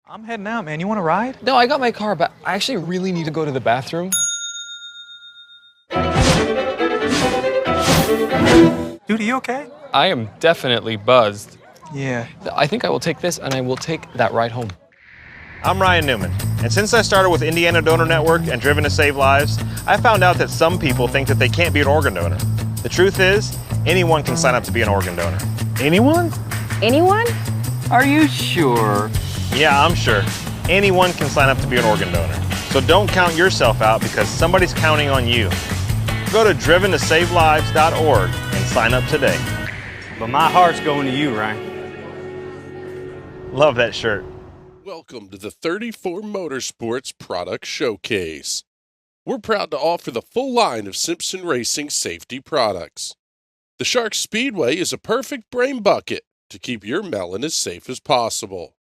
I'm heading out, man. You want to ride? No, I got my car, but I actually really need to go to the bathroom. Dude, are you okay? I am definitely buzzed. Yeah. I think I will take this and I will take that ride home. I'm Ryan Newman, and since I started with Indiana Donor Network and Driven to Save Lives, I found out that some people think that they can't be an organ donor. The truth is, anyone can sign up to be an organ donor. Anyone? Anyone? Are you sure? Yeah, I'm sure. Anyone can sign up to be an organ donor. So don't count yourself out because somebody's counting on you. Go to driventosavelives.org and sign up today. But my heart's going to you, Ryan. Love that shirt. Welcome to the 34 Motorsports Product Showcase. We're proud to offer the full line of Simpson Racing safety products. The Shark Speedway is a perfect brain bucket to keep your melon as safe as possible.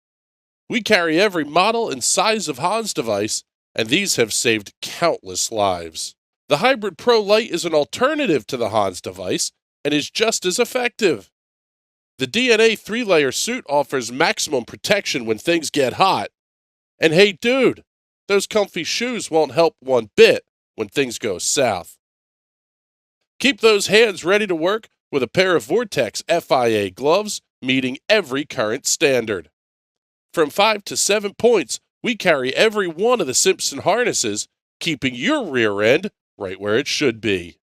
We carry every model and size of Hans device, and these have saved countless lives. The Hybrid Pro Lite is an alternative to the Hans device and is just as effective. The DNA 3-layer suit offers maximum protection when things get hot. And hey dude, those comfy shoes won't help one bit when things go south. Keep those hands ready to work with a pair of Vortex FIA gloves meeting every current standard. From 5 to 7 points, we carry every one of the Simpson harnesses, keeping your rear end right where it should be.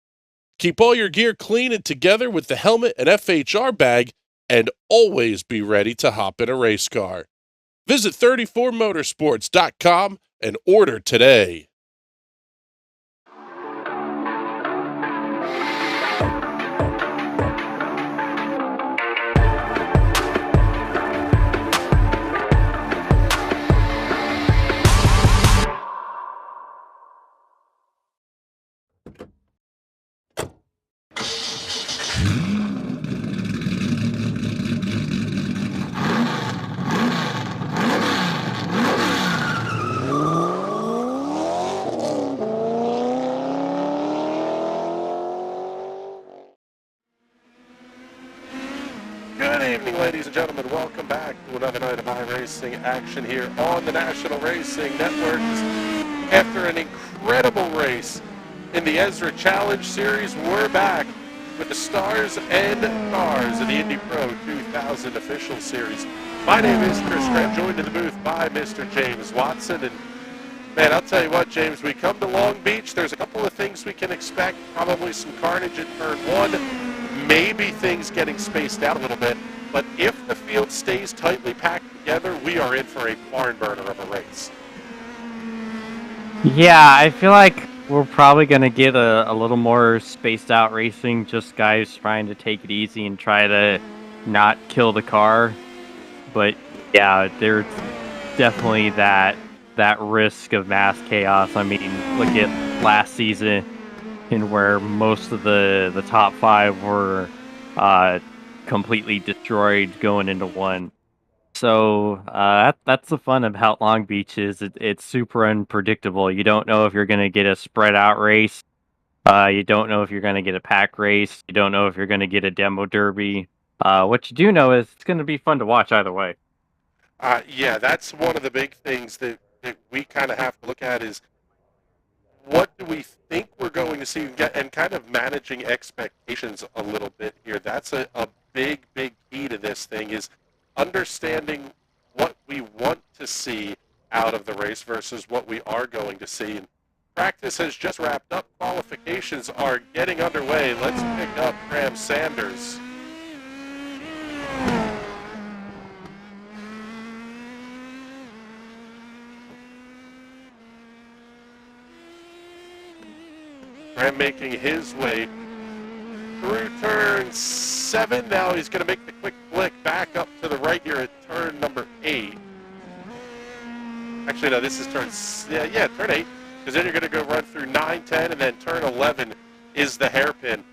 Keep all your gear clean and together with the helmet and FHR bag, and always be ready to hop in a race car. Visit 34motorsports.com and order today. Good evening, ladies and gentlemen. Welcome back to another night of iRacing action here on the National Racing Network. After an incredible race in the Ezra Challenge Series, we're back with the Stars and Cars of the Indy Pro 2000 Official Series. My name is Chris Grant, joined in the booth by Mr. James Watson. And man, I'll tell you what, James, we come to Long Beach. There's a couple of things we can expect. Probably some carnage in turn one. Maybe things getting spaced out a little bit, but if the field stays tightly packed together, we are in for a barn burner of a race. Yeah, I feel like we're probably going to get a little more spaced out racing, just guys trying to take it easy and try to not kill the car. But yeah, there's definitely that risk of mass chaos. I mean, look at last season, where most of the top 5 were completely destroyed going into one. So that's the fun about Long Beach is it's super unpredictable. You don't know if you're going to get a spread out race. You don't know if you're going to get a pack race. You don't know if you're going to get a demo derby. What you do know is it's going to be fun to watch either way. Yeah, that's one of the big things that we kind of have to look at is what do we think we're going to see and kind of managing expectations a little bit here. That's a big key to this thing is understanding what we want to see out of the race versus what we are going to see. And practice has just wrapped up. Qualifications are getting underway. Let's pick up Graham Sanders. Graham making his way through turn 7. Now he's going to make the quick flick back up to the right here at turn number 8. Actually, no, this is turn 8, because then you're going to go run through 9, 10, and then turn 11 is the hairpin.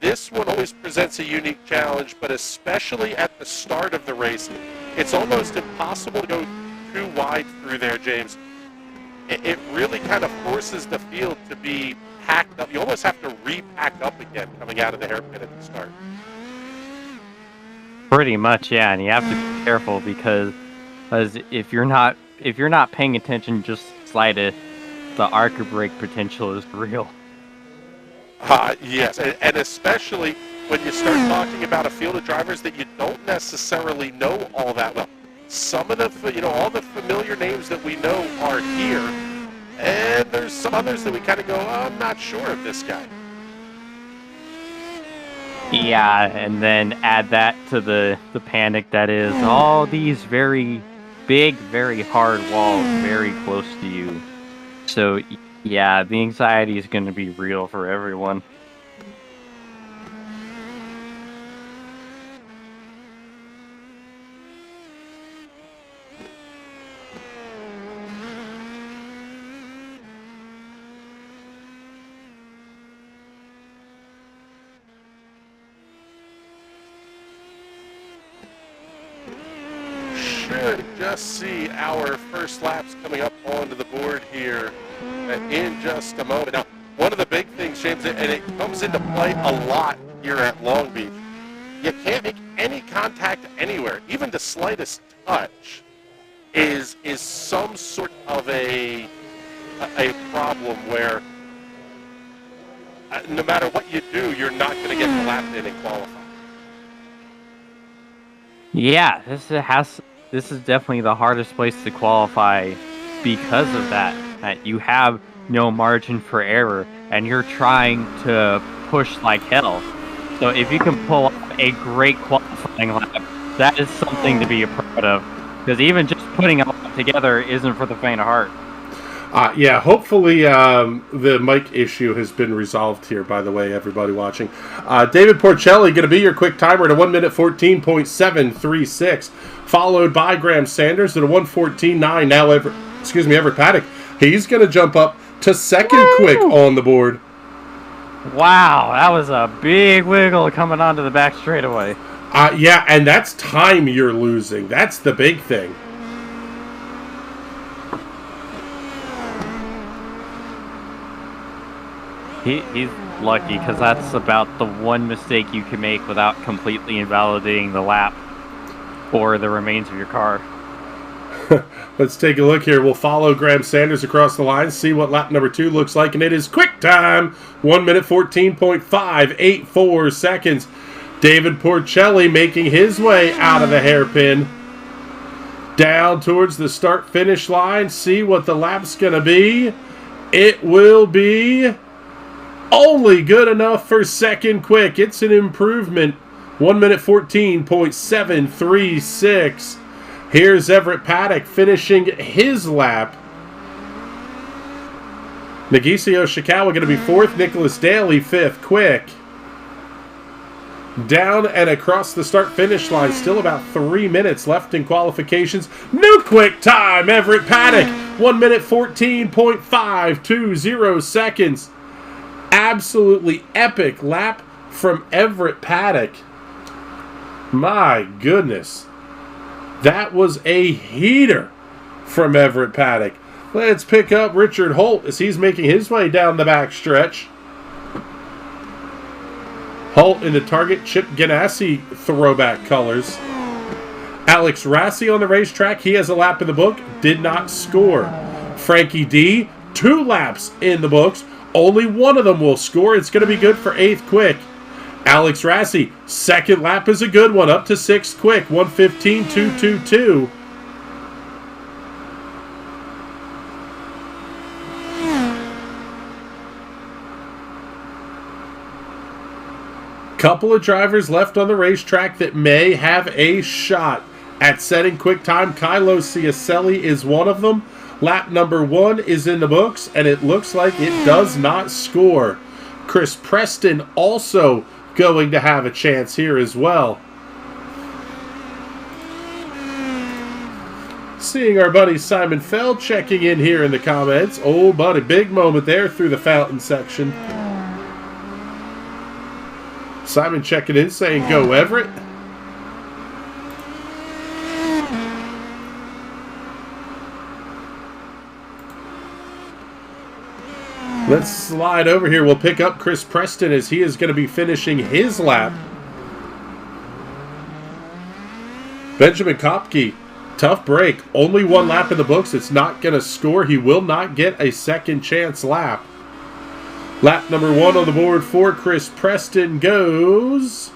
This one always presents a unique challenge, but especially at the start of the race, it's almost impossible to go too wide through there, James. It really kind of forces the field to be packed up. You almost have to repack up again coming out of the hairpin at the start. Pretty much, yeah, and you have to be careful because Because if you're not paying attention just slightest, the arc or brake potential is real. Yes, and especially when you start talking about a field of drivers that you don't necessarily know all that well. Some of the, all the familiar names that we know are here, and there's some others that we kind of go, oh, I'm not sure of this guy. Yeah, and then add that to the panic that is all these very big, very hard walls very close to you. So, yeah, the anxiety is going to be real for everyone. Should just see our first laps coming up onto the board here in just a moment. Now, one of the big things, James, and it comes into play a lot here at Long Beach, you can't make any contact anywhere. Even the slightest touch is some sort of a problem where no matter what you do, you're not going to get the lap in and qualify. Yeah, this is definitely the hardest place to qualify because of that. That you have no margin for error, and you're trying to push like hell. So if you can pull off a great qualifying lap, that is something to be proud of. Because even just putting a lap together isn't for the faint of heart. Yeah, hopefully the mic issue has been resolved here, by the way, everybody watching. David Porcelli going to be your quick timer at a 1 minute 14.736, followed by Graham Sanders at a 1:14.9. Now, Everett Paddock, he's going to jump up to second quick on the board. Wow, that was a big wiggle coming onto the back straightaway. Yeah, and that's time you're losing. That's the big thing. He's lucky because that's about the one mistake you can make without completely invalidating the lap or the remains of your car. Let's take a look here. We'll follow Graham Sanders across the line, see what lap number 2 looks like, and it is quick time. 1 minute 14.584 seconds. David Porcelli making his way out of the hairpin. Down towards the start-finish line. See what the lap's going to be. It will be only good enough for second quick. It's an improvement. 1 minute 14.736. Here's Everett Paddock finishing his lap. Nagisio Shikawa going to be 4th. Nicholas Daly 5th. Quick. Down and across the start-finish line. Still about 3 minutes left in qualifications. New quick time, Everett Paddock. 1 minute 14.520 seconds. Absolutely epic lap from Everett Paddock. My goodness. That was a heater from Everett Paddock. Let's pick up Richard Holt as he's making his way down the back stretch. Holt in the Target Chip Ganassi throwback colors. Alex Rassi on the racetrack. He has a lap in the book. Did not score. Frankie D, 2 laps in the books. Only one of them will score. It's going to be good for 8th quick. Alex Rassi, 2nd lap is a good one. Up to 6th quick. 1:15.222. Couple of drivers left on the racetrack that may have a shot at setting quick time. Kylo Ciacelli is one of them. Lap number 1 is in the books, and it looks like it does not score. Chris Preston also going to have a chance here as well. Seeing our buddy Simon Fell checking in here in the comments. Oh, buddy, big moment there through the fountain section. Simon checking in saying, go Everett. Let's slide over here. We'll pick up Chris Preston as he is going to be finishing his lap. Benjamin Kopke Tough break. Only one lap in the books. It's not going to score. He will not get a second chance lap. Lap number 1 on the board for Chris Preston goes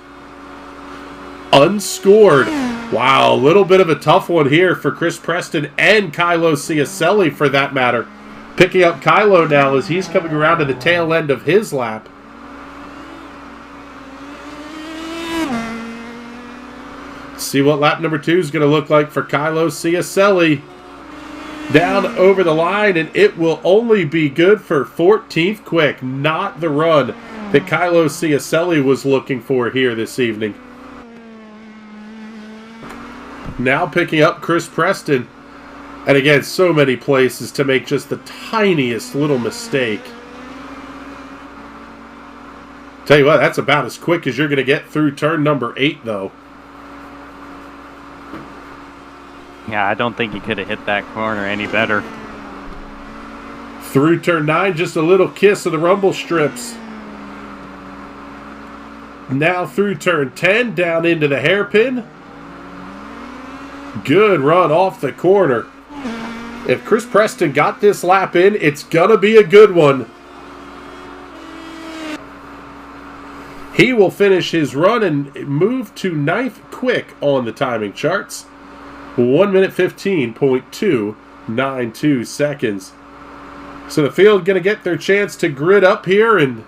unscored. Wow, a little bit of a tough one here for Chris Preston and Kylo Ciacelli for that matter. Picking up Kylo now as he's coming around to the tail end of his lap. See what lap number 2 is going to look like for Kylo Ciacelli. Down over the line, and it will only be good for 14th quick. Not the run that Kylo Ciacelli was looking for here this evening. Now picking up Chris Preston. And again, so many places to make just the tiniest little mistake. Tell you what, that's about as quick as you're going to get through turn number 8, though. Yeah, I don't think he could have hit that corner any better. Through turn 9, just a little kiss of the rumble strips. Now through turn 10, down into the hairpin. Good run off the corner. If Chris Preston got this lap in, it's going to be a good one. He will finish his run and move to 9th quick on the timing charts. 1 minute 15.292 seconds. So the field going to get their chance to grid up here, and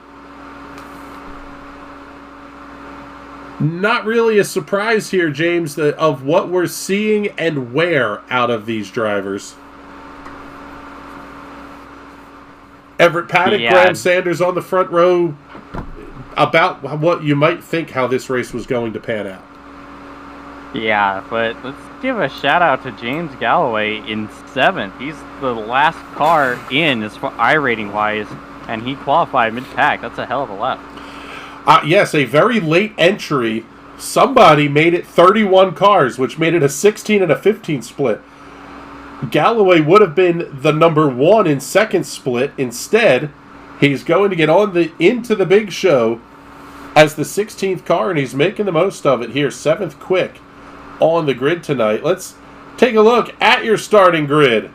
not really a surprise here, James, of what we're seeing and where out of these drivers. Everett Paddock, Yeah. Graham Sanders on the front row. About what you might think how this race was going to pan out. Yeah, but let's give a shout out to James Galloway in 7th. He's the last car in as far iRating wise, and he qualified mid-pack. That's a hell of a lap. Yes, a very late entry. Somebody made it 31 cars, which made it a 16 and a 15 split. Galloway would have been the number 1 in second split. Instead, he's going to get into the big show as the 16th car, and he's making the most of it here. 7th quick on the grid tonight. Let's take a look at your starting grid.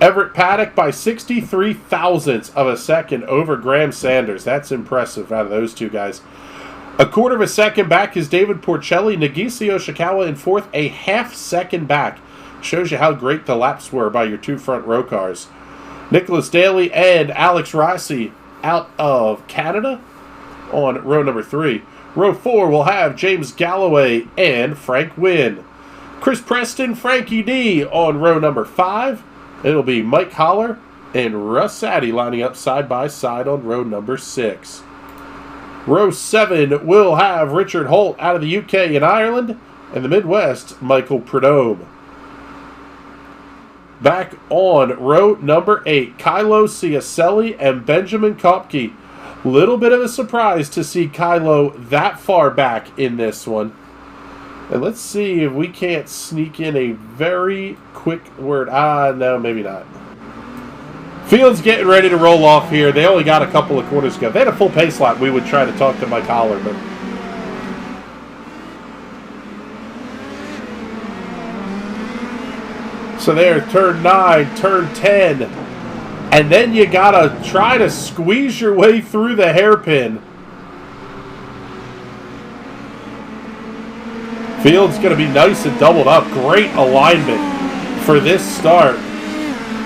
Everett Paddock by 63 thousandths of a second over Graham Sanders. That's impressive out of those two guys. A quarter of a second back is David Porcelli. Nagisa Yoshikawa in 4th, a half second back. Shows you how great the laps were by your 2 front row cars. Nicholas Daly and Alex Rossi out of Canada on row number 3. Row 4 will have James Galloway and Frank Wynn. Chris Preston, Frankie D on row number 5. It'll be Mike Holler and Russ Saddy lining up side by side on row number 6. Row 7 will have Richard Holt out of the UK and Ireland, and the Midwest, Michael Prudhomme. Back on row number 8, Kylo Ciacelli and Benjamin Kopke. Little bit of a surprise to see Kylo that far back in this one. And let's see if we can't sneak in a very quick word. No, maybe not. Field's getting ready to roll off here. They only got a couple of corners to go. If they had a full pace lap, we would try to talk to Mike Holler, but so there, turn 9, turn 10. And then you gotta try to squeeze your way through the hairpin. Field's gonna be nice and doubled up. Great alignment for this start.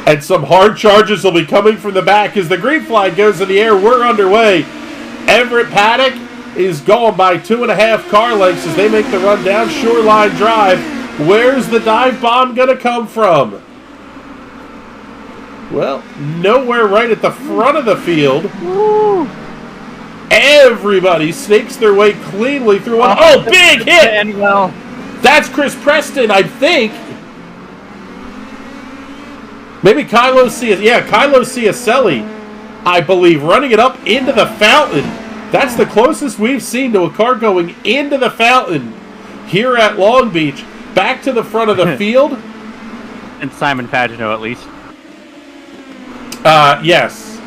And some hard charges will be coming from the back as the green flag goes in the air. We're underway. Everett Paddock is going by 2.5 car lengths as they make the run down Shoreline Drive. Where's the dive bomb gonna come from? Well, nowhere right at the front of the field. Woo. Everybody snakes their way cleanly through one. Oh, big hit! Well, That's Chris Preston, I think. Maybe Kylo Ciacelli, I believe, running it up into the fountain. That's the closest we've seen to a car going into the fountain here at Long Beach. Back to the front of the field. and Simon Pagino at least. Yes.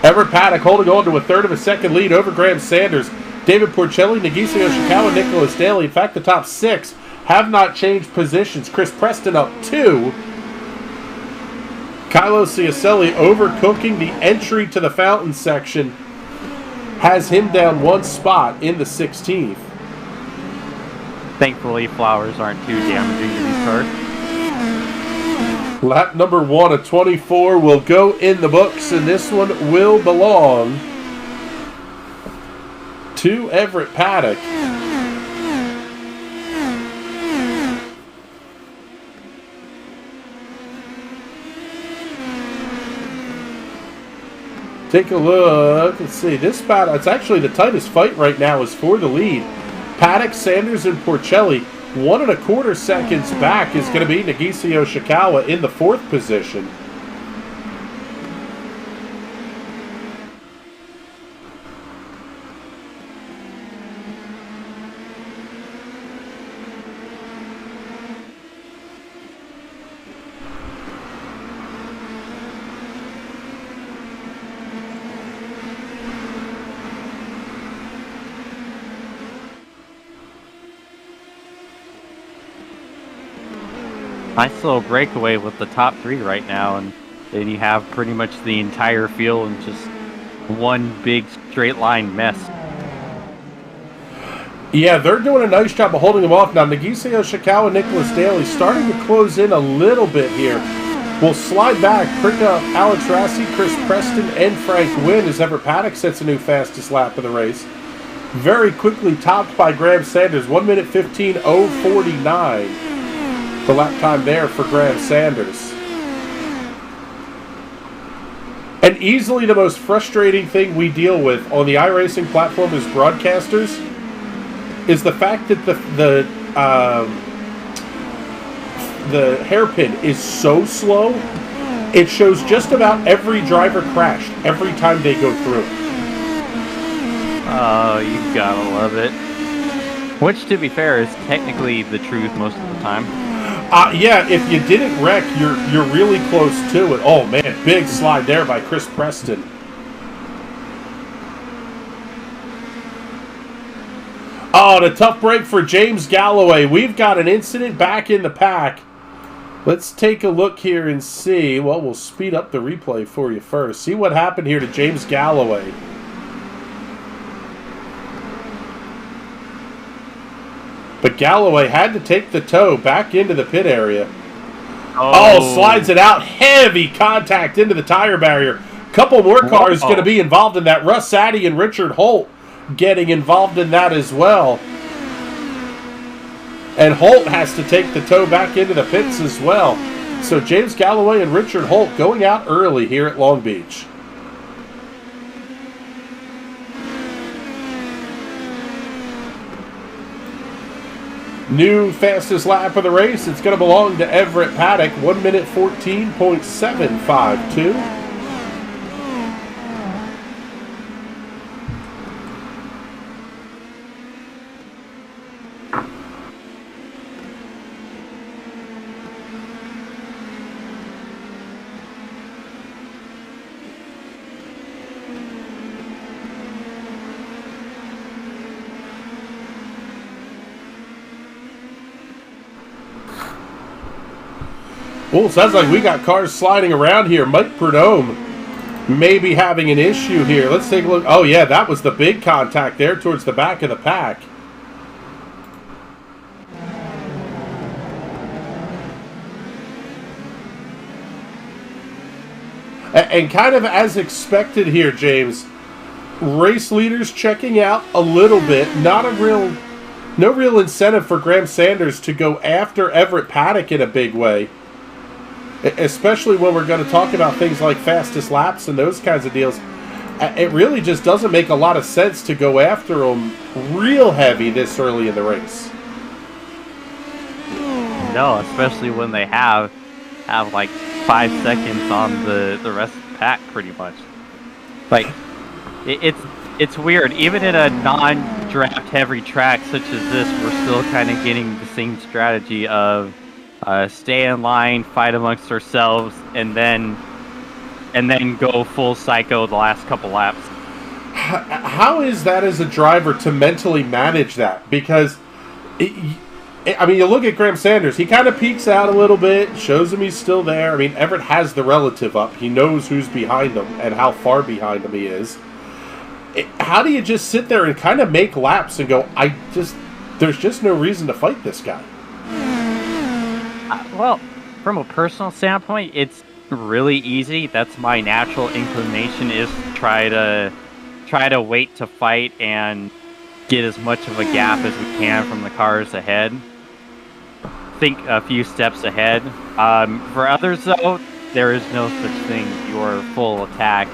Everett Paddock holding on to a third of a second lead over Graham Sanders. David Porcelli, Nagisa Yoshikawa, Nicholas Daly. In fact, the top 6 have not changed positions. Chris Preston up 2. Kylo Ciacelli overcooking the entry to the fountain section. Has him down 1 spot in the 16th. Thankfully, flowers aren't too damaging to these cars. Lap number 1 of 24 will go in the books, and this one will belong to Everett Paddock. Take a look. Let's see. This battle, it's actually the tightest fight right now is for the lead. Paddock, Sanders, and Porcelli. 1.25 seconds back is going to be Nagiso Shikawa in the 4th position. Nice little breakaway with the top 3 right now, and then you have pretty much the entire field in just one big straight line mess. Yeah, they're doing a nice job of holding them off. Now, Nagiso Shikawa, Nicholas Daly starting to close in a little bit here. Will slide back, prick up Alex Rassi, Chris Preston, and Frank Wynn as Everett Paddock sets a new fastest lap of the race. Very quickly topped by Graham Sanders, 1:15:049. The lap time there for Graham Sanders. And easily the most frustrating thing we deal with on the iRacing platform as broadcasters is the fact that the hairpin is so slow, it shows just about every driver crashed every time they go through. Oh, you gotta love it. Which, to be fair, is technically the truth most of the time. Yeah, if you didn't wreck, you're really close to it. Oh man, big slide there by Chris Preston. Oh, and a tough break for James Galloway. We've got an incident back in the pack. Let's take a look here and see. Well, we'll speed up the replay for you first. See what happened here to James Galloway. But Galloway had to take the toe back into the pit area. Oh, slides it out. Heavy contact into the tire barrier. Couple more cars going to be involved in that. Russ Addy and Richard Holt getting involved in that as well. And Holt has to take the toe back into the pits as well. So James Galloway and Richard Holt going out early here at Long Beach. New fastest lap of the race. It's going to belong to Everett Paddock. 1:14.752. Well, sounds like we got cars sliding around here. Mike Prudhomme may be having an issue here. Let's take a look. Oh, yeah, that was the big contact there towards the back of the pack. And kind of as expected here, James, race leaders checking out a little bit. No real incentive for Graham Sanders to go after Everett Paddock in a big way. Especially when we're going to talk about things like fastest laps and those kinds of deals. It really just doesn't make a lot of sense to go after them real heavy this early in the race. No, especially when they have like 5 seconds on the rest of the pack, pretty much. Like, it's weird. Even in a non-draft heavy track such as this, we're still kind of getting the same strategy of stay in line, fight amongst ourselves, and then go full psycho the last couple laps. How is that as a driver to mentally manage that? Because I mean, you look at Graham Sanders. He kind of peeks out a little bit, shows him he's still there. I mean, Everett has the relative up. He knows who's behind him and how far behind him he is. How do you just sit there and kind of make laps and go, there's just no reason to fight this guy? Well, from a personal standpoint, it's really easy. That's my natural inclination, is to try to wait to fight and get as much of a gap as we can from the cars ahead. Think a few steps ahead. For others, though, there is no such thing as your full attack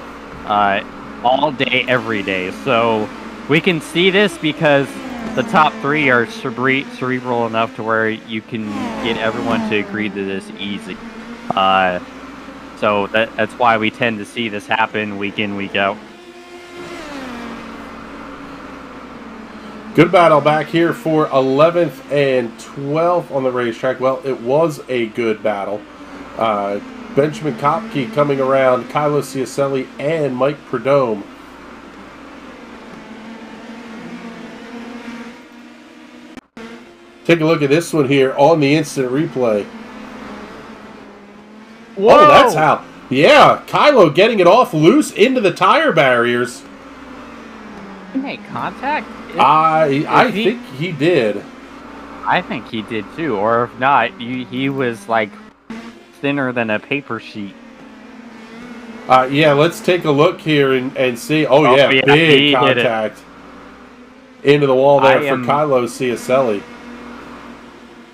all day, every day. So we can see this because the top three are cerebral enough to where you can get everyone to agree that it's easy. So that's why we tend to see this happen week in, week out. Good battle back here for 11th and 12th on the racetrack. Well, it was a good battle. Benjamin Kopke coming around, Kylo Ciacelli, and Mike Prudhomme. Take a look at this one here on the instant replay. Whoa! Oh, that's how. Yeah, Kylo getting it off loose into the tire barriers. He made contact? I think he did. I think he did too. Or if not, he was like thinner than a paper sheet. Yeah, let's take a look here and see. Oh yeah, big contact into the wall there for Kylo Ciacelli.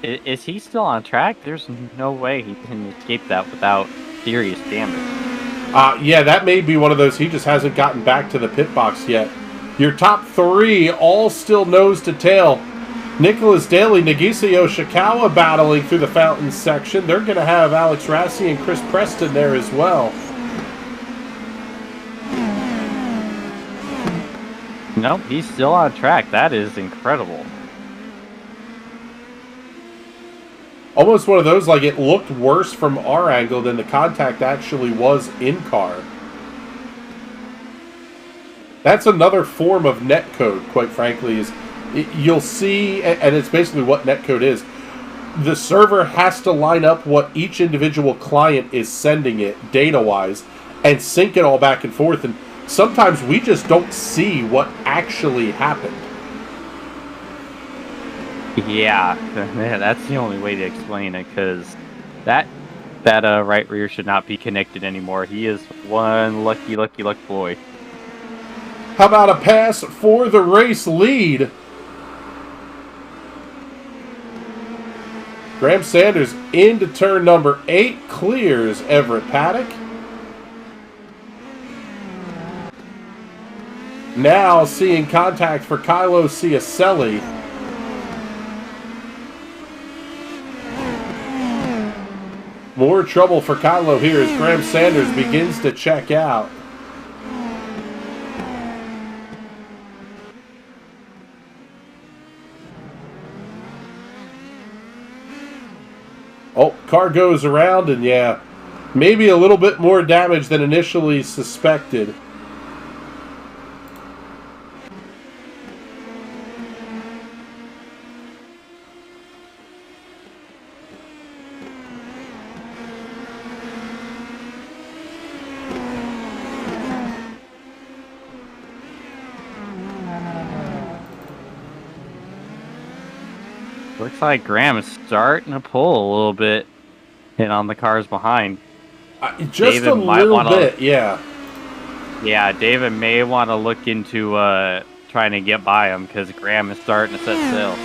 Is he still on track? There's no way he can escape that without serious damage. Yeah, that may be one of those. He just hasn't gotten back to the pit box yet. Your top three all still nose to tail. Nicholas Daly, Nagisa Yoshikawa battling through the fountain section. They're going to have Alex Rassi and Chris Preston there as well. Nope, he's still on track. That is incredible. Almost one of those, like it looked worse from our angle than the contact actually was in car. That's another form of netcode, quite frankly, is you'll see, and it's basically what netcode is. The server has to line up what each individual client is sending it data-wise and sync it all back and forth, and sometimes we just don't see what actually happened. Yeah, that's the only way to explain it, because that right rear should not be connected anymore. He is one lucky boy. How about a pass for the race lead? Graham Sanders into turn number 8, clears Everett Paddock. Now seeing contact for Kylo Ciacelli. More trouble for Kylo here as Graham Sanders begins to check out. Oh, car goes around, and yeah, maybe a little bit more damage than initially suspected. Looks like Graham is starting to pull a little bit in on the cars behind. Just David a little bit, yeah. Yeah, David may want to look into trying to get by him because Graham is starting to set sail.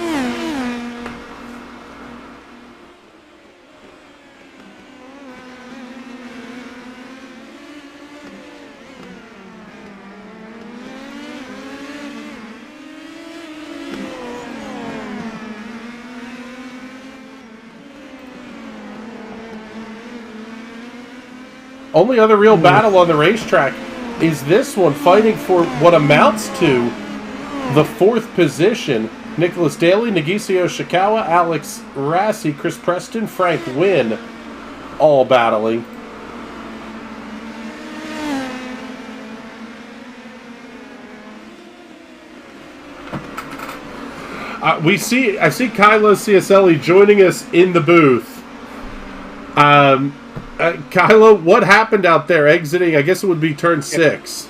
Only other real battle on the racetrack is this one, fighting for what amounts to the 4th position. Nicholas Daly, Nagisa Yoshikawa, Alex Rassi, Chris Preston, Frank Wynn, all battling. I see Kylo CSLE joining us in the booth. Kylo, what happened out there exiting? I guess it would be turn 6.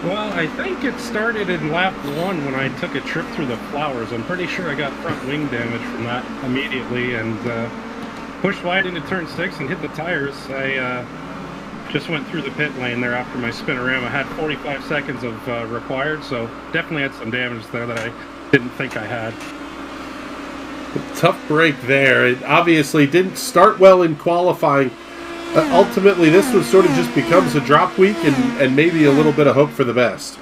Well, I think it started in lap 1 when I took a trip through the flowers. I'm pretty sure I got front wing damage from that immediately and pushed wide into turn 6 and hit the tires. I just went through the pit lane there after my spin-around. I had 45 seconds of required, so definitely had some damage there that I didn't think I had. Tough break there. It obviously didn't start well in qualifying. Ultimately, this one sort of just becomes a drop week and maybe a little bit of hope for the best.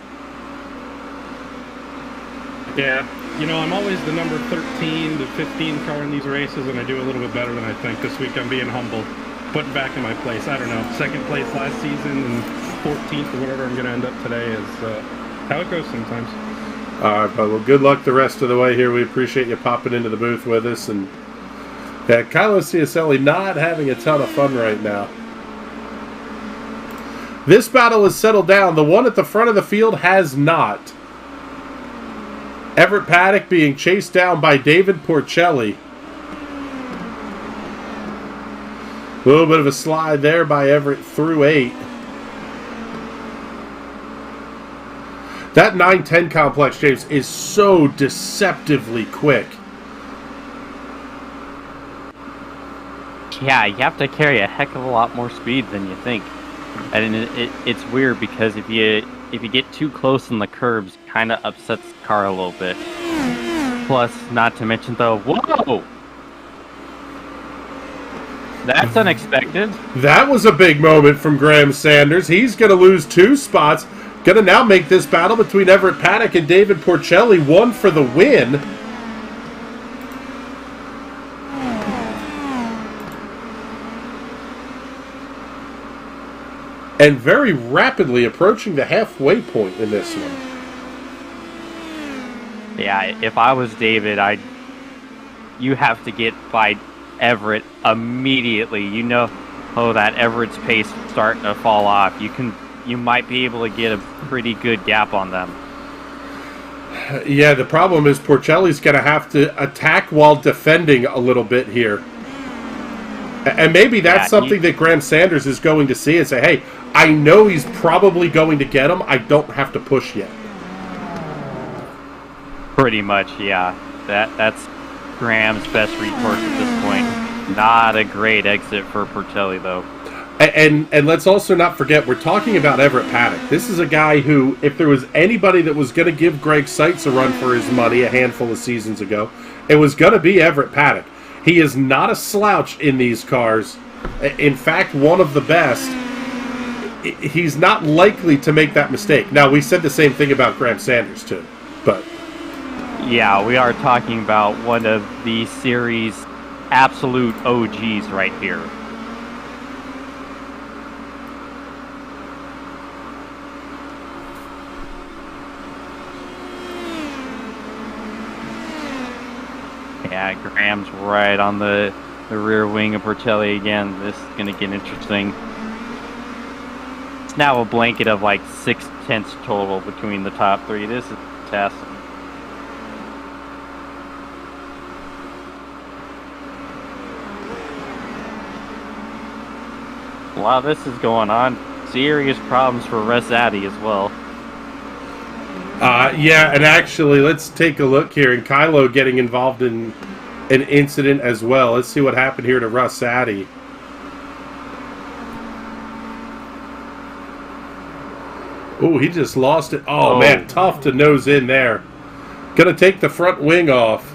Yeah, you know, I'm always the number 13 to 15 car in these races, and I do a little bit better than I think. This week I'm being humbled, putting back in my place. I don't know, second place last season and 14th or whatever I'm going to end up today is how it goes sometimes. All right, well, good luck the rest of the way here. We appreciate you popping into the booth with us. And yeah, Kylo CSLE not having a ton of fun right now. This battle has settled down. The one at the front of the field has not. Everett Paddock being chased down by David Porcelli. A little bit of a slide there by Everett through 8. That 9-10 complex, James, is so deceptively quick. Yeah, you have to carry a heck of a lot more speed than you think. And it's weird because if you get too close in the curbs, kind of upsets the car a little bit. Plus, not to mention though, whoa! That's unexpected. That was a big moment from Graham Sanders. He's going to lose 2 spots. Going to now make this battle between Everett Paddock and David Porcelli one for the win. And very rapidly approaching the halfway point in this one. Yeah, if I was David, you have to get by Everett immediately. You know, that Everett's pace is starting to fall off. You might be able to get a pretty good gap on them. Yeah, the problem is Porcelli's going to have to attack while defending a little bit here. And maybe that's something that Graham Sanders is going to see and say, hey, I know he's probably going to get him. I don't have to push yet. Pretty much, yeah. That's Graham's best recourse at this point. Not a great exit for Porcelli, though. And let's also not forget, we're talking about Everett Paddock. This is a guy who, if there was anybody that was going to give Greg Seitz a run for his money a handful of seasons ago, it was going to be Everett Paddock. He is not a slouch in these cars. In fact, one of the best. He's not likely to make that mistake. Now, we said the same thing about Graham Sanders, too. But yeah, we are talking about one of the series' absolute OGs right here. Yeah, Graham's right on the rear wing of Porcelli again. This is going to get interesting. It's now a blanket of like 6/10 total between the top 3. This is fantastic. A lot of this is going on. Serious problems for Rosati as well. Yeah, and actually, let's take a look here. And Kylo getting involved in an incident as well. Let's see what happened here to Rosati. Oh, he just lost it. Oh, man, tough to nose in there. Gonna take the front wing off.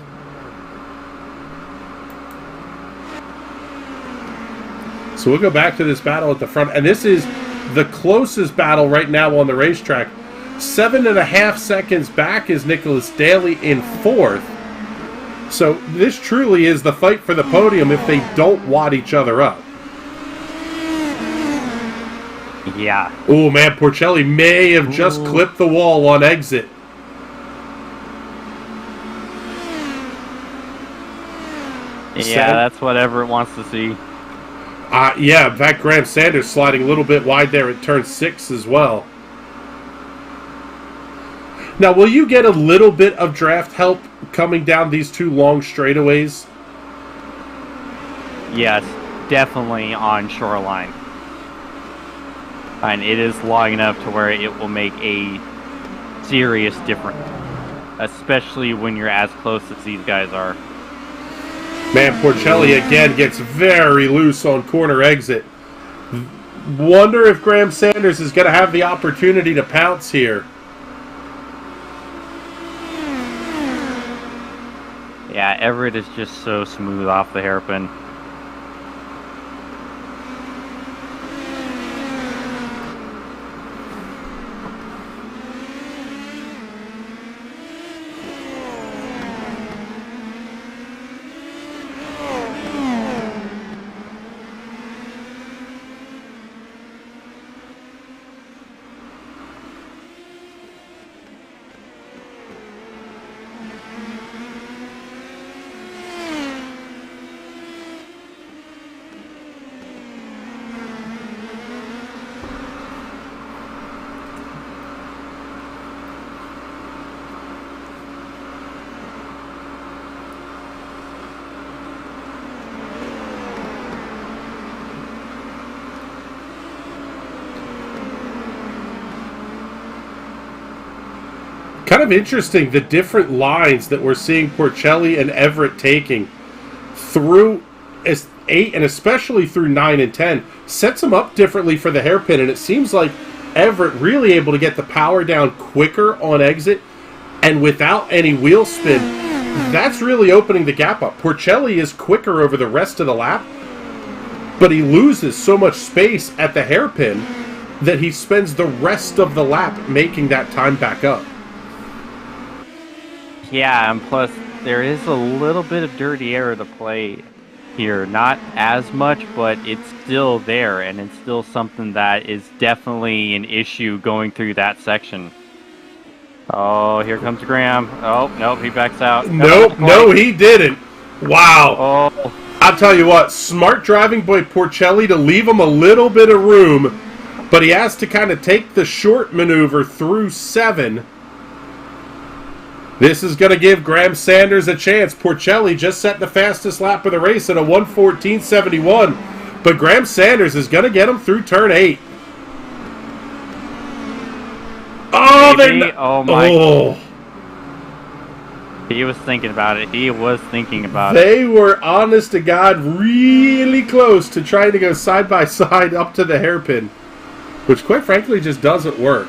So we'll go back to this battle at the front. And this is the closest battle right now on the racetrack. 7.5 seconds back is Nicholas Daly in 4th. So this truly is the fight for the podium if they don't wad each other up. Yeah. Oh, man, Porcelli may have just clipped the wall on exit. Yeah, that's what Everett wants to see. Yeah, in fact, Graham Sanders sliding a little bit wide there at turn 6 as well. Now, will you get a little bit of draft help coming down these two long straightaways? Yes, definitely on shoreline. And it is long enough to where it will make a serious difference, especially when you're as close as these guys are. Man, Porcelli again gets very loose on corner exit. Wonder if Graham Sanders is going to have the opportunity to pounce here. Yeah, Everett is just so smooth off the hairpin. Kind of interesting, the different lines that we're seeing Porcelli and Everett taking through 8 and especially through 9 and 10 sets them up differently for the hairpin, and it seems like Everett really able to get the power down quicker on exit and without any wheel spin. That's really opening the gap up. Porcelli is quicker over the rest of the lap, but he loses so much space at the hairpin that he spends the rest of the lap making that time back up. Yeah, and plus there is a little bit of dirty air to play here. Not as much, but it's still there, and it's still something that is definitely an issue going through that section. Oh, here comes Graham. Oh, nope, he backs out. Nope, no, he didn't. Wow. Oh. I'll tell you what, smart driving by Porcelli to leave him a little bit of room, but he has to kind of take the short maneuver through 7. This is going to give Graham Sanders a chance. Porcelli just set the fastest lap of the race at a 1:14.71, but Graham Sanders is going to get him through turn 8. Oh, oh my! Oh. He was thinking about it. He was thinking about it. They were, honest to God, really close to trying to go side by side up to the hairpin, which quite frankly just doesn't work.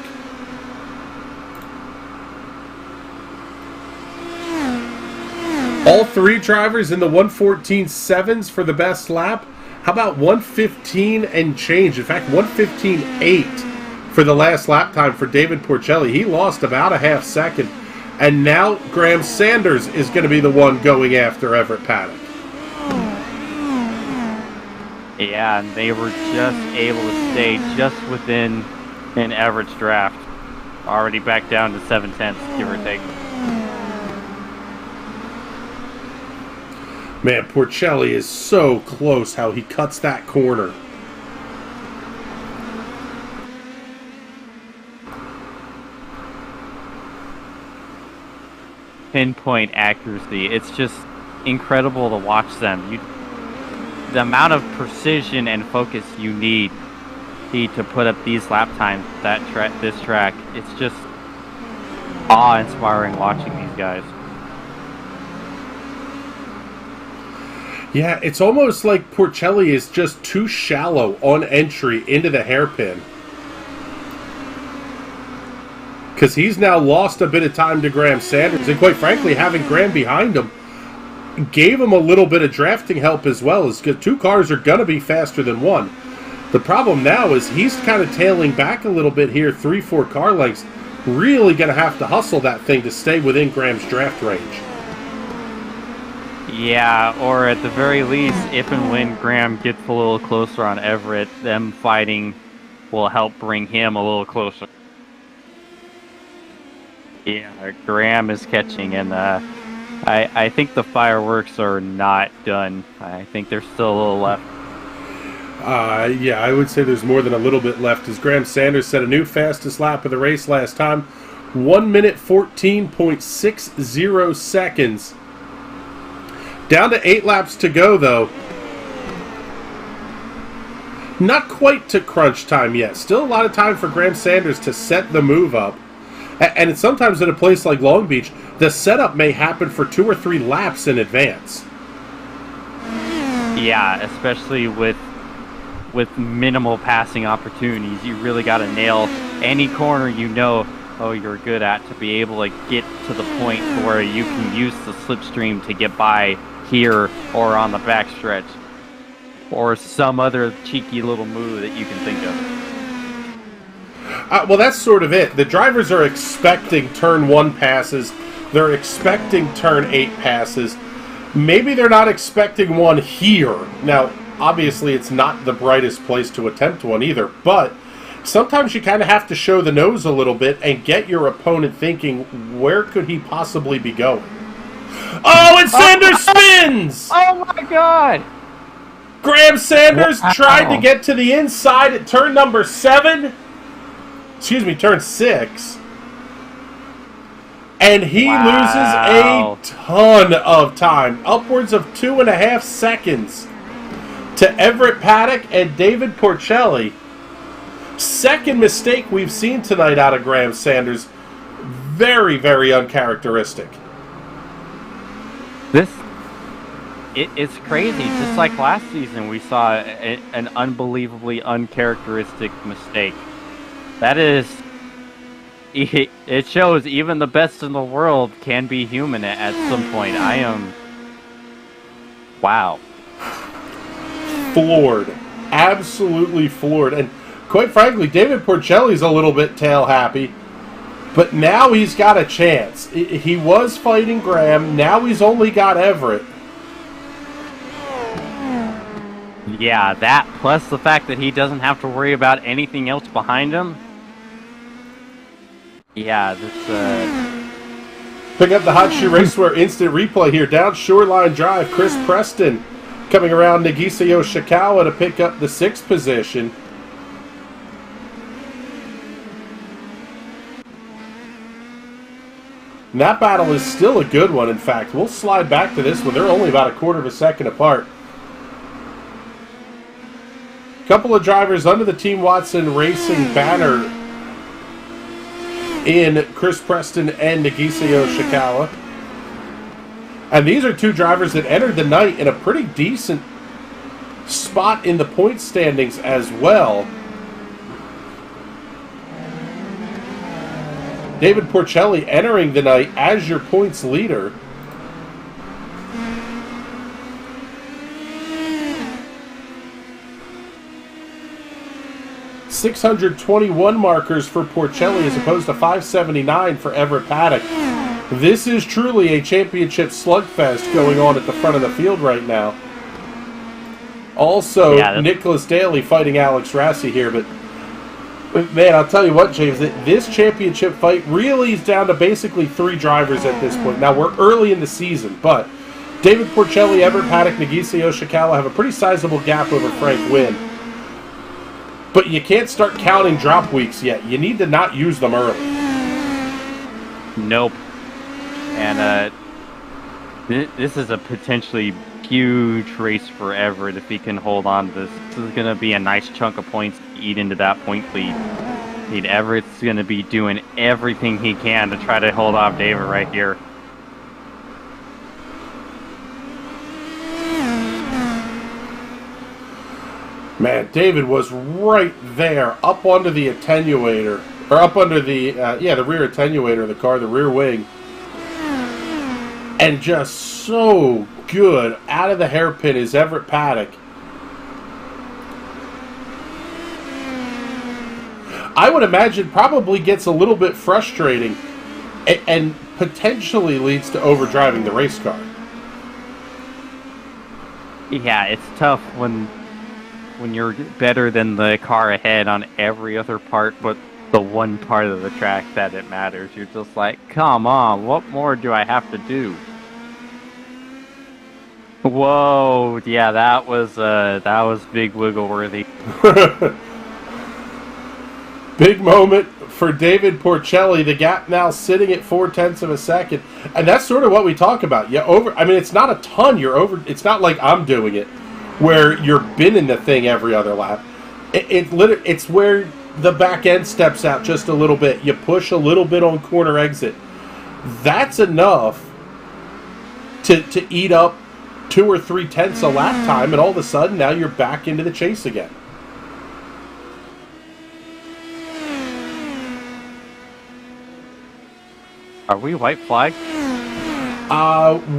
All 3 drivers in the 1:14.7s for the best lap. How about 1:15 and change? In fact, 1:15.8 for the last lap time for David Porcelli. He lost about a half second. And now Graham Sanders is going to be the one going after Everett Paddock. Yeah, and they were just able to stay just within an Everett's draft. Already back down to 7/10, give or take. Man, Porcelli is so close how he cuts that corner. Pinpoint accuracy. It's just incredible to watch them. The amount of precision and focus you need to put up these lap times, this track, it's just awe-inspiring watching these guys. Yeah, it's almost like Porcelli is just too shallow on entry into the hairpin. Because he's now lost a bit of time to Graham Sanders. And quite frankly, having Graham behind him gave him a little bit of drafting help as well. As 2 cars are going to be faster than 1. The problem now is he's kind of tailing back a little bit here, 3-4 car lengths. Really going to have to hustle that thing to stay within Graham's draft range. Yeah, or at the very least, if and when Graham gets a little closer on Everett, them fighting will help bring him a little closer. Yeah, Graham is catching, and I think the fireworks are not done. I think there's still a little left. Yeah, I would say there's more than a little bit left, as Graham Sanders set a new fastest lap of the race last time. 1 minute 14.60 seconds. Down to 8 laps to go, though. Not quite to crunch time yet. Still a lot of time for Graham Sanders to set the move up. And it's sometimes in a place like Long Beach, the setup may happen for 2 or 3 laps in advance. Yeah, especially with minimal passing opportunities. You really got to nail any corner you're good at to be able to get to the point where you can use the slipstream to get by here or on the backstretch. Or some other cheeky little move that you can think of. Well, that's sort of it. The drivers are expecting turn 1 passes. They're expecting turn 8 passes. Maybe they're not expecting one here. Now, obviously, it's not the brightest place to attempt one either, but sometimes you kind of have to show the nose a little bit and get your opponent thinking, where could he possibly be going? Oh, and Sanders spins! Oh my god! Graham Sanders tried to get to the inside at turn number 7. Excuse me, turn 6. And he loses a ton of time. Upwards of 2.5 seconds to Everett Paddock and David Porcelli. Second mistake we've seen tonight out of Graham Sanders. Very, very uncharacteristic. It's crazy. Just like last season, we saw an unbelievably uncharacteristic mistake. That is, it shows even the best in the world can be human at some point. Wow. Floored. Absolutely floored. And quite frankly, David Porcelli's a little bit tail happy. But now he's got a chance. He was fighting Graham. Now he's only got Everett. Yeah, that plus the fact that he doesn't have to worry about anything else behind him. Yeah, this Pick up the Hot Shoe Racewear instant replay here. Down Shoreline Drive, Chris Preston coming around Nagisa Yoshikawa to pick up the 6th position. And that battle is still a good one, in fact. We'll slide back to this one. They're only about 1/4 second apart. Couple of drivers under the Team Watson Racing banner in Chris Preston and Nagisa Yoshikawa. And these are 2 drivers that entered the night in a pretty decent spot in the point standings as well. David Porcelli entering the night as your points leader. .621 markers for Porcelli as opposed to 579 for Everett Paddock. This is truly a championship slugfest going on at the front of the field right now. Also, Nicholas Daly fighting Alex Rassi here, but man, I'll tell you what, James, this championship fight really is down to basically 3 drivers at this point. Now, we're early in the season, but David Porcelli, Everett Paddock, Nagisa Yoshikawa have a pretty sizable gap over Frank Wynn. But you can't start counting drop weeks yet. You need to not use them early. Nope. And this is a potentially huge race for Everett if he can hold on to this. This is going to be a nice chunk of points to eat into that point lead. Everett's going to be doing everything he can to try to hold off David right here. Man, David was right there, up under the attenuator, or up under the, the rear attenuator of the car, the rear wing. And just so good. Out of the hairpin is Everett Paddock. I would imagine probably gets a little bit frustrating and potentially leads to overdriving the race car. Yeah, it's tough when you're better than the car ahead on every other part but the one part of the track that it matters. You're just like, come on, what more do I have to do? Whoa, yeah, that was big wiggle worthy. Big moment for David Porcelli. The gap now sitting at 0.4 of a second. And that's sort of what we talk about. I mean, it's not a ton. It's not like I'm doing it, where you're binning the thing every other lap. It's where the back end steps out just a little bit. You push a little bit on corner exit. That's enough to eat up 2 or 3/10 a lap time, and all of a sudden now you're back into the chase again. Are we white flag?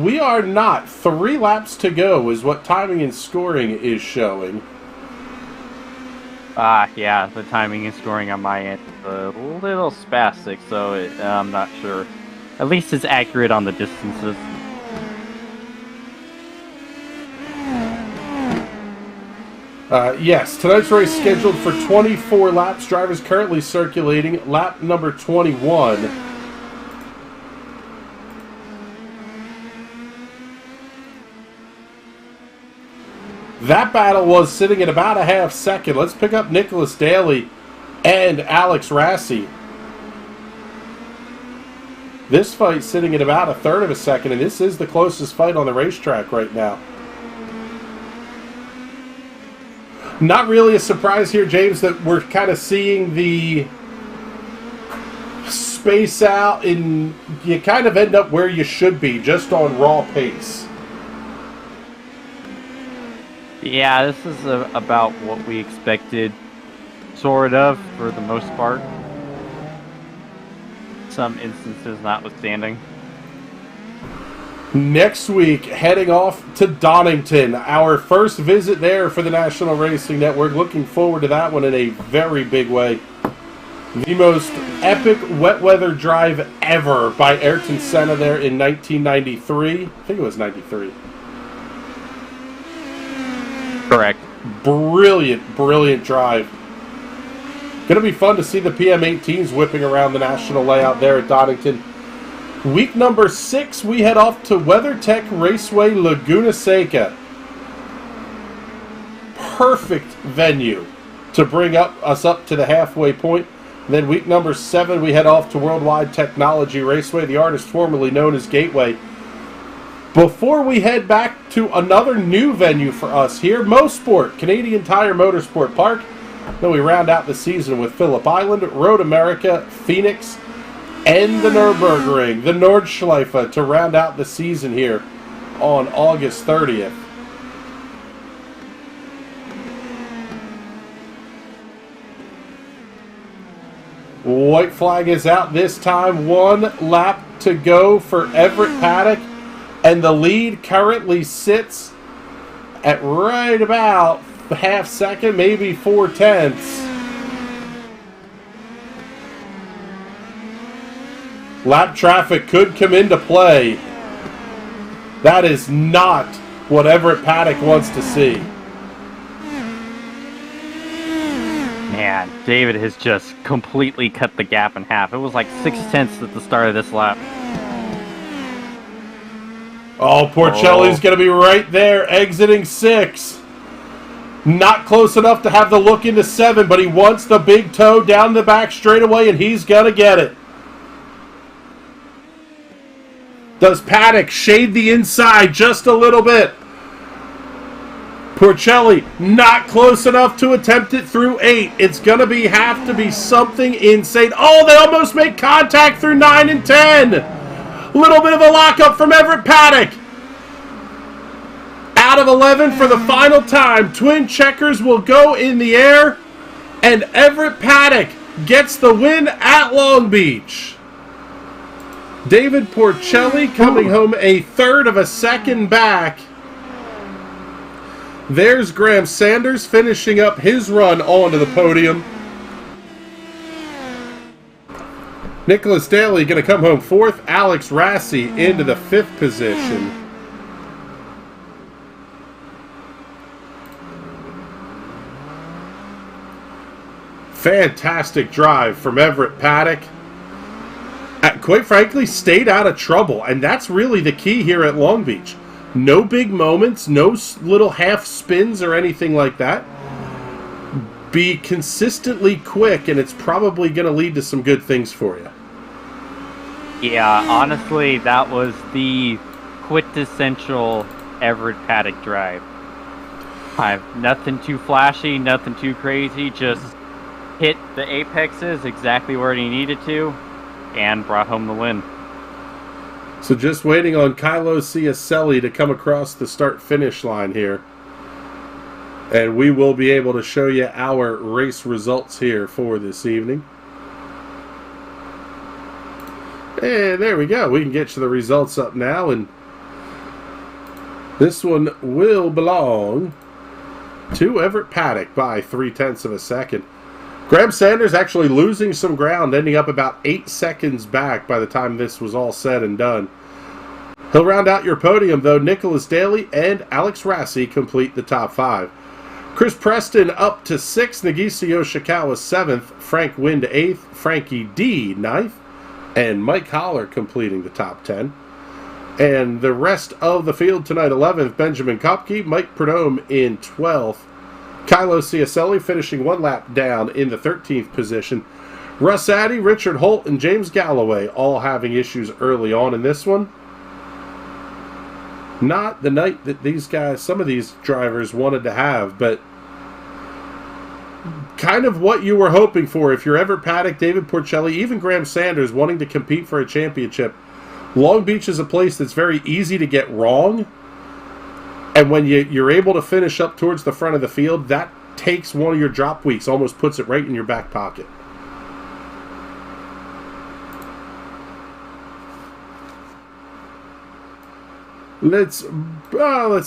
We are not. 3 laps to go is what timing and scoring is showing. Yeah, the timing and scoring on my end is a little spastic, so I'm not sure. At least it's accurate on the distances. Yes, tonight's race scheduled for 24 laps. Drivers currently circulating. Lap number 21. That battle was sitting at about a half second. Let's pick up Nicholas Daly and Alex Rassi. This fight sitting at about a third of a second, and this is the closest fight on the racetrack right now. Not really a surprise here, James, that we're kind of seeing the space out, and you kind of end up where you should be, just on raw pace. Yeah, this is about what we expected, sort of, for the most part. Some instances notwithstanding. Next week, heading off to Donington. Our first visit there for the National Racing Network. Looking forward to that one in a very big way. The most epic wet weather drive ever by Ayrton Senna there in 1993. I think it was 93. Correct. Brilliant, brilliant drive. Going to be fun to see the PM18s whipping around the national layout there at Donington. Week number 6, we head off to WeatherTech Raceway Laguna Seca. Perfect venue to bring us up to the halfway point. And then week number 7, we head off to Worldwide Technology Raceway, the artist formerly known as Gateway. Before we head back to another new venue for us here, Mosport, Canadian Tire Motorsport Park. Then we round out the season with Phillip Island, Road America, Phoenix, and the Nürburgring, the Nordschleife, to round out the season here on August 30th. White flag is out this time. 1 lap to go for Everett Paddock, and the lead currently sits at right about the half second, maybe 0.4. Lap traffic could come into play. That is not what Everett Paddock wants to see. Man, David has just completely cut the gap in half. It was like 0.6 at the start of this lap. Oh, Porcelli's going to be right there, exiting 6. Not close enough to have the look into 7, but he wants the big toe down the back straightaway, and he's going to get it. Does Paddock shade the inside just a little bit? Porcelli not close enough to attempt it through 8. It's going to have to be something insane. Oh, they almost make contact through 9 and 10. Little bit of a lockup from Everett Paddock. Out of 11 for the final time. Twin checkers will go in the air, and Everett Paddock gets the win at Long Beach. David Porcelli coming home a third of a second back. There's Graham Sanders finishing up his run onto the podium. Nicholas Daly going to come home 4th. Alex Rassi into the 5th position. Fantastic drive from Everett Paddock. Quite frankly, stayed out of trouble, and that's really the key here at Long Beach. No big moments, no little half spins or anything like that. be consistently quick, and it's probably going to lead to some good things for you. Yeah, honestly, that was the quintessential Everett Paddock drive. Nothing too flashy, nothing too crazy, just hit the apexes exactly where he needed to, and brought home the win. So just waiting on Kylo Ciacelli to come across the start-finish line here. And we will be able to show you our race results here for this evening. And there we go. We can get you the results up now. And this one will belong to Everett Paddock by 0.3 of a second. Graham Sanders actually losing some ground, ending up about 8 seconds back by the time this was all said and done. He'll round out your podium, though. Nicholas Daly and Alex Rassi complete the top 5. Chris Preston up to 6th, Nagisa Yoshikawa 7th, Frank Wind 8th, Frankie D 9th, and Mike Holler completing the top 10. And the rest of the field tonight, 11th, Benjamin Kopke, Mike Prudhomme in 12th, Kylo Ciacelli finishing 1 lap down in the 13th position. Russ Addy, Richard Holt, and James Galloway all having issues early on in this one. Not the night that these guys, some of these drivers wanted to have, but kind of what you were hoping for. If you're Everett Paddock, David Porcelli, even Graham Sanders wanting to compete for a championship, Long Beach is a place that's very easy to get wrong. And when you're able to finish up towards the front of the field, that takes one of your drop weeks, almost puts it right in your back pocket. Let's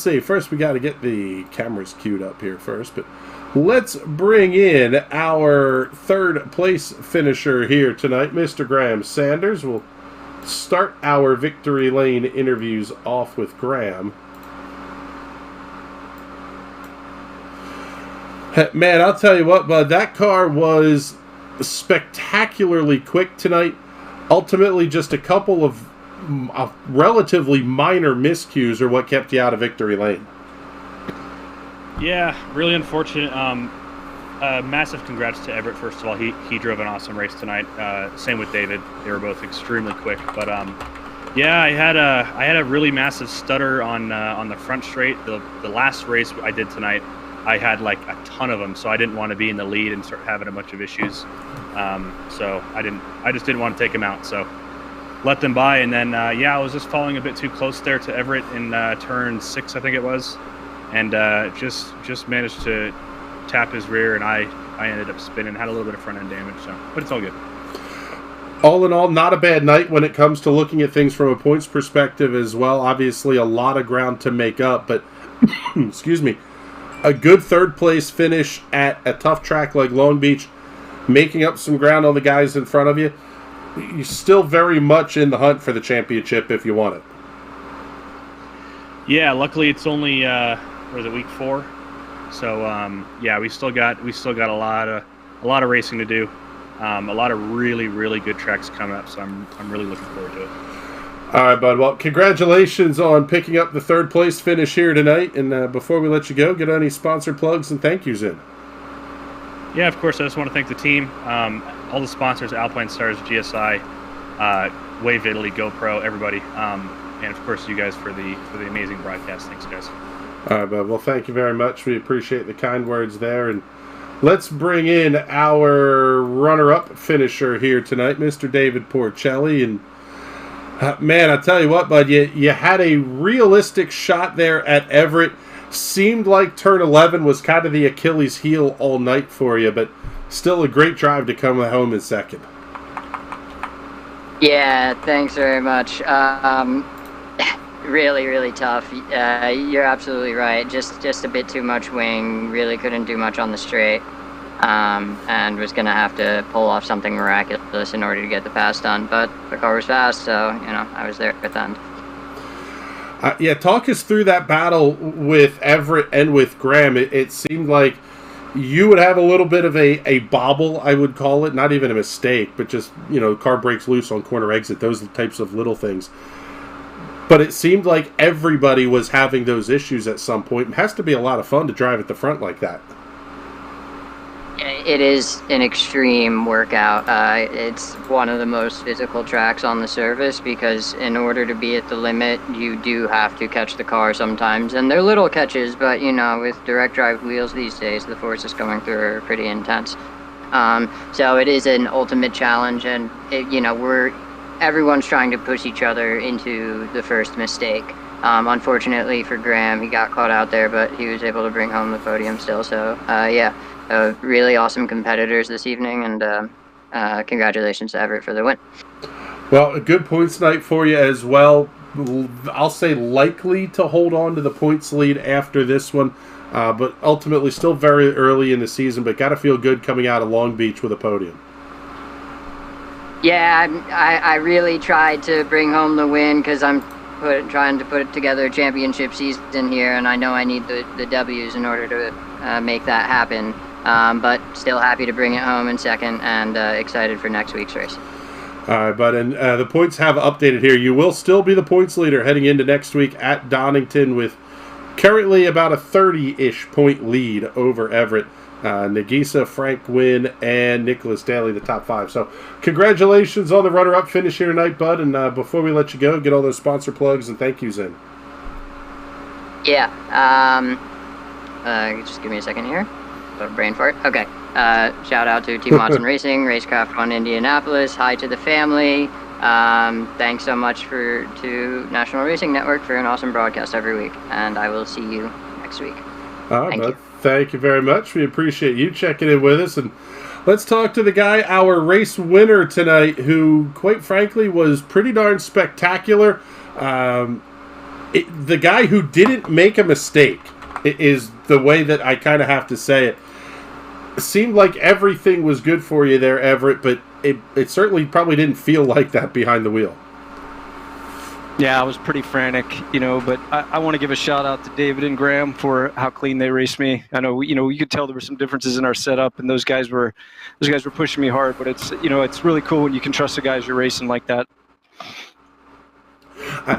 see. First, we got to get the cameras queued up here first, but let's bring in our 3rd place finisher here tonight, Mr. Graham Sanders. We'll start our Victory Lane interviews off with Graham. Man, I'll tell you what, bud, that car was spectacularly quick tonight. Ultimately, just a couple of relatively minor miscues are what kept you out of Victory Lane. Yeah, really unfortunate. Massive congrats to Everett, first of all. He drove an awesome race tonight. Same with David. They were both extremely quick. But yeah, I had a really massive stutter on the front straight. The last race I did tonight, I had like a ton of them, so I didn't want to be in the lead and start having a bunch of issues. So I just didn't want to take them out. So let them by, and then yeah, I was just falling a bit too close there to Everett in turn 6, I think it was, and just managed to tap his rear, and I ended up spinning, had a little bit of front end damage, so but it's all good. All in all, not a bad night when it comes to looking at things from a points perspective as well. Obviously, a lot of ground to make up, but excuse me, a good 3rd place finish at a tough track like Long Beach, making up some ground on the guys in front of you. You're still very much in the hunt for the championship if you want it. Yeah, luckily it's only was it week 4, so yeah, we still got a lot of racing to do, a lot of really good tracks coming up. So I'm really looking forward to it. All right, bud. Well, congratulations on picking up the 3rd place finish here tonight. And before we let you go, get any sponsor plugs and thank yous in. Yeah, of course. I just want to thank the team, all the sponsors, Alpine Stars, GSI, Wave Italy, GoPro, everybody, and of course you guys for the amazing broadcast. Thanks, guys. All right, bud. Well, thank you very much. We appreciate the kind words there. And let's bring in our runner-up finisher here tonight, Mr. David Porcelli. And man, I tell you what, bud, you had a realistic shot there at Everett. Seemed like turn 11 was kind of the Achilles heel all night for you, but still a great drive to come home in 2nd. Yeah, thanks very much. Really tough. You're absolutely right. Just a bit too much wing. Really couldn't do much on the straight, and was going to have to pull off something miraculous in order to get the pass done. But the car was fast, so I was there at the end. Yeah, talk us through that battle with Everett and with Graham. It seemed like you would have a little bit of a bobble, I would call it. Not even a mistake, but just, car breaks loose on corner exit, those types of little things. But it seemed like everybody was having those issues at some point. It has to be a lot of fun to drive at the front like that. It is an extreme workout. It's one of the most physical tracks on the surface because in order to be at the limit, you do have to catch the car sometimes. And they're little catches, but with direct drive wheels these days, the forces coming through are pretty intense. So it is an ultimate challenge, and everyone's trying to push each other into the first mistake. Unfortunately for Graham, he got caught out there, but he was able to bring home the podium still. So really awesome competitors this evening, and congratulations to Everett for the win. Well, a good points night for you as well. I'll say likely to hold on to the points lead after this one, but ultimately still very early in the season, but got to feel good coming out of Long Beach with a podium. Yeah, I really tried to bring home the win because I'm trying to put together a championship season here, and I know I need the W's in order to make that happen. But still happy to bring it home in second, and excited for next week's race. All right, bud, and the points have updated here. You will still be the points leader heading into next week at Donington with currently about a 30-ish point lead over Everett. Nagisa, Frank Wynn, and Nicholas Daly, the top 5. So congratulations on the runner-up finish here tonight, bud. And before we let you go, get all those sponsor plugs and thank yous in. Yeah. Just give me a second here. Brain fart. Okay. Shout out to Team Watson Racing, Racecraft One Indianapolis. Hi to the family. Thanks so much to National Racing Network for an awesome broadcast every week. And I will see you next week. Thank you. Thank you very much. We appreciate you checking in with us. And let's talk to the guy, our race winner tonight, who, quite frankly, was pretty darn spectacular. The guy who didn't make a mistake is the way that I kind of have to say it. Seemed like everything was good for you there, Everett, but it certainly probably didn't feel like that behind the wheel. Yeah, I was pretty frantic, but I want to give a shout out to David and Graham for how clean they raced me. I know, you could tell there were some differences in our setup, and those guys were pushing me hard, but it's really cool when you can trust the guys you're racing like that.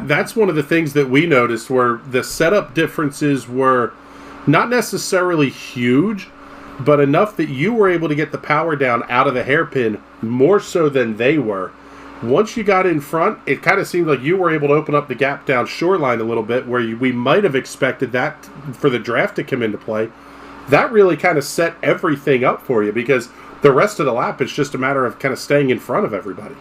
That's one of the things that we noticed, where the setup differences were not necessarily huge, but enough that you were able to get the power down out of the hairpin more so than they were. Once you got in front, it kind of seemed like you were able to open up the gap down shoreline a little bit, where we might have expected that for the draft to come into play. That really kind of set everything up for you, because the rest of the lap, it's just a matter of kind of staying in front of everybody.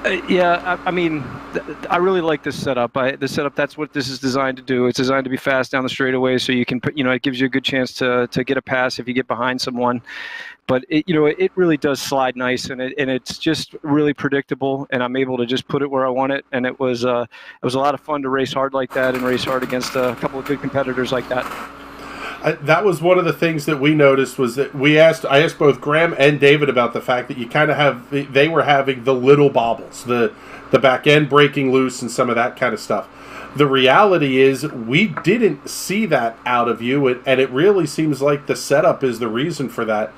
I really like this setup. That's what this is designed to do. It's designed to be fast down the straightaway, so you can it gives you a good chance to get a pass if you get behind someone. But it really does slide nice, and it's just really predictable, and I'm able to just put it where I want it. And it was a lot of fun to race hard like that and race hard against a couple of good competitors like that. That was one of the things that we noticed, was that I asked both Graham and David about the fact that you kind of they were having the little bobbles, the back end breaking loose and some of that kind of stuff. The reality is we didn't see that out of you, and it really seems like the setup is the reason for that.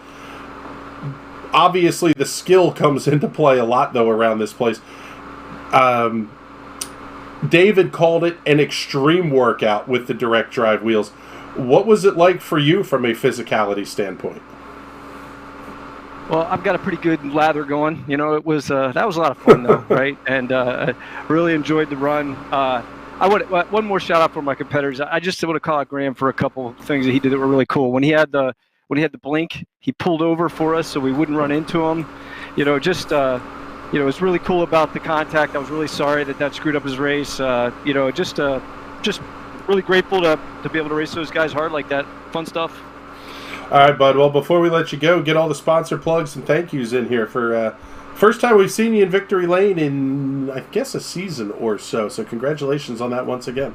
Obviously, the skill comes into play a lot, though, around this place. David called it an extreme workout with the direct drive wheels. What was it like for you from a physicality standpoint? Well, I've got a pretty good lather going. It was that was a lot of fun though, right? And really enjoyed the run. I would one more shout out for my competitors. I just want to call out Graham for a couple of things that he did that were really cool. When he had the blink, he pulled over for us so we wouldn't run into him. It's really cool about the contact. I was really sorry that screwed up his race. Just really grateful to be able to race those guys hard like that. Fun stuff. All right, bud. Well, before we let you go, get all the sponsor plugs and thank yous in here for first time we've seen you in Victory Lane in, I guess, a season or so. So congratulations on that once again.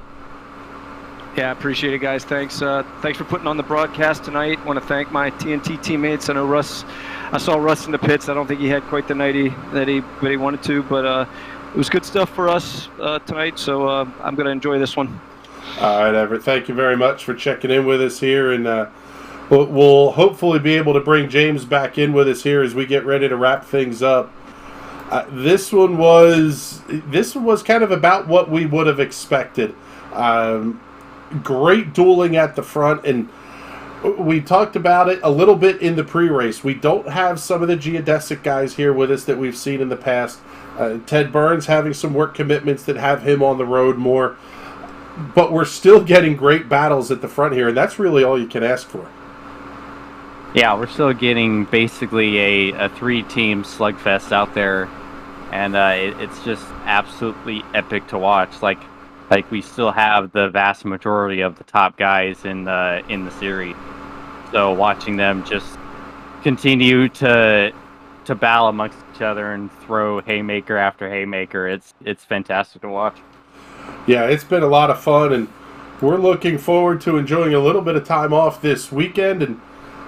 Yeah, I appreciate it, guys. Thanks for putting on the broadcast tonight. Want to thank my TNT teammates. I know I saw Russ in the pits. I don't think he had quite the night that he wanted to, but it was good stuff for us tonight. So I'm going to enjoy this one. All right, Everett. Thank you very much for checking in with us here, and we'll hopefully be able to bring James back in with us here as we get ready to wrap things up. This one was kind of about what we would have expected. Great dueling at the front, and We talked about it a little bit in the pre-race. We don't have some of the geodesic guys here with us that we've seen in the past. Ted Burns having some work commitments that have him on the road more. But we're still getting great battles at the front here, and that's really all you can ask for. Yeah, we're still getting basically a three-team slugfest out there, and it's just absolutely epic to watch. Like we still have the vast majority of the top guys in the series, so watching them just continue to battle amongst each other and throw haymaker after haymaker, it's fantastic to watch. Yeah, it's been a lot of fun, and we're looking forward to enjoying a little bit of time off this weekend, and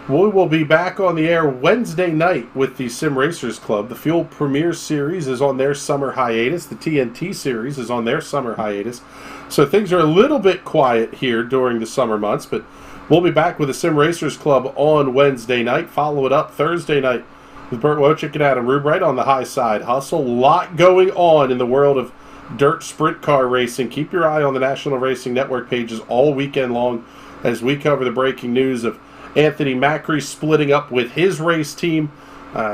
we will be back on the air Wednesday night with the Sim Racers Club. The Fuel Premier Series is on their summer hiatus. The TNT Series is on their summer hiatus. So things are a little bit quiet here during the summer months, but we'll be back with the Sim Racers Club on Wednesday night. Follow it up Thursday night with Burt Wojcik and Adam Rubright on the High Side Hustle. A lot going on in the world of dirt sprint car racing. Keep your eye on the National Racing Network pages all weekend long as we cover the breaking news of Anthony Macri splitting up with his race team.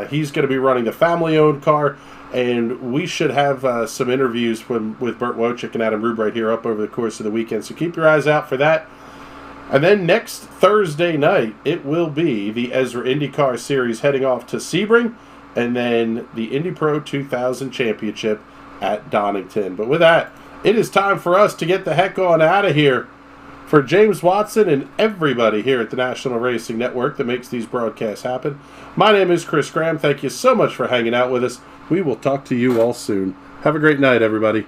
He's going to be running the family-owned car, and we should have some interviews with Burt Wojcik and Adam Rubright here up over the course of the weekend. So keep your eyes out for that. And then next Thursday night, it will be the Ezra IndyCar Series heading off to Sebring, and then the Indy Pro 2000 Championship at Donington. But with that, it is time for us to get the heck on out of here. For James Watson and everybody here at the National Racing Network that makes these broadcasts happen, my name is Chris Graham. Thank you so much for hanging out with us. We will talk to you all soon. Have a great night, everybody.